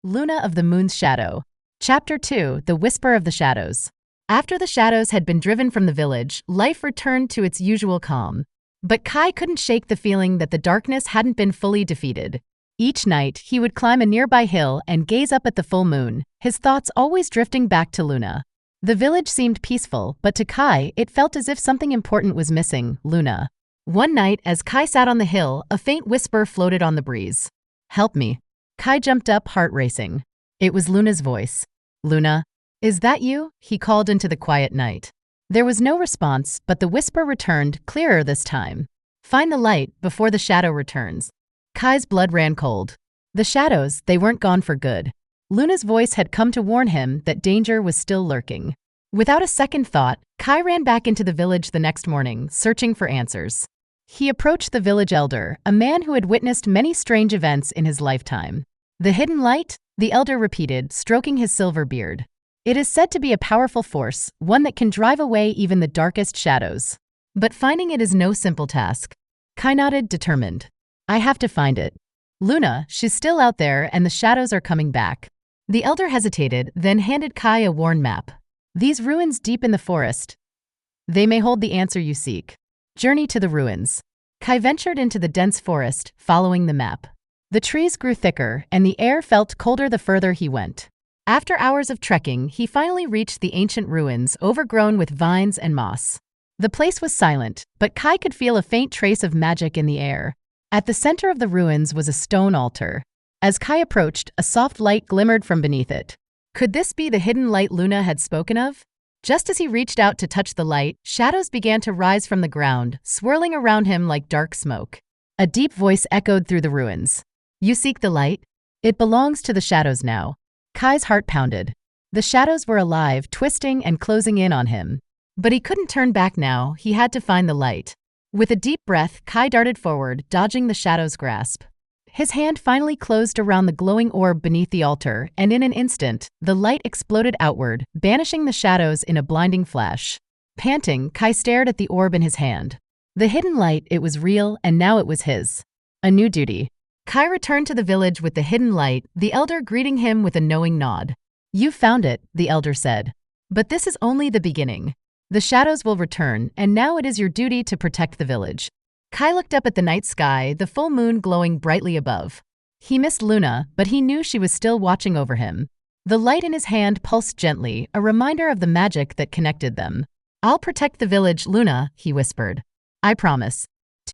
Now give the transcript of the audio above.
Luna of the Moon's Shadow. Chapter 2, The Whisper of the Shadows. After the shadows had been driven from the village, life returned to its usual calm. But Kai couldn't shake the feeling that the darkness hadn't been fully defeated. Each night, he would climb a nearby hill and gaze up at the full moon, his thoughts always drifting back to Luna. The village seemed peaceful, but to Kai, it felt as if something important was missing: Luna. One night, as Kai sat on the hill, a faint whisper floated on the breeze. "Help me." Kai jumped up, heart racing. It was Luna's voice. "Luna, is that you?" he called into the quiet night. There was no response, but the whisper returned, clearer this time. "Find the light before the shadow returns." Kai's blood ran cold. The shadows, they weren't gone for good. Luna's voice had come to warn him that danger was still lurking. Without a second thought, Kai ran back into the village the next morning, searching for answers. He approached the village elder, a man who had witnessed many strange events in his lifetime. "The hidden light?" the elder repeated, stroking his silver beard. "It is said to be a powerful force, one that can drive away even the darkest shadows. But finding it is no simple task." Kai nodded, determined. "I have to find it. Luna, she's still out there and the shadows are coming back." The elder hesitated, then handed Kai a worn map. "These ruins deep in the forest. They may hold the answer you seek. Journey to the ruins." Kai ventured into the dense forest, following the map. The trees grew thicker, and the air felt colder the further he went. After hours of trekking, he finally reached the ancient ruins, overgrown with vines and moss. The place was silent, but Kai could feel a faint trace of magic in the air. At the center of the ruins was a stone altar. As Kai approached, a soft light glimmered from beneath it. Could this be the hidden light Luna had spoken of? Just as he reached out to touch the light, shadows began to rise from the ground, swirling around him like dark smoke. A deep voice echoed through the ruins. "You seek the light? It belongs to the shadows now." Kai's heart pounded. The shadows were alive, twisting and closing in on him. But he couldn't turn back now, he had to find the light. With a deep breath, Kai darted forward, dodging the shadow's grasp. His hand finally closed around the glowing orb beneath the altar, and in an instant, the light exploded outward, banishing the shadows in a blinding flash. Panting, Kai stared at the orb in his hand. The hidden light, it was real, and now it was his. A new duty. Kai returned to the village with the hidden light, the elder greeting him with a knowing nod. "You've found it," the elder said. "But this is only the beginning. The shadows will return, and now it is your duty to protect the village." Kai looked up at the night sky, the full moon glowing brightly above. He missed Luna, but he knew she was still watching over him. The light in his hand pulsed gently, a reminder of the magic that connected them. "I'll protect the village, Luna," he whispered. "I promise."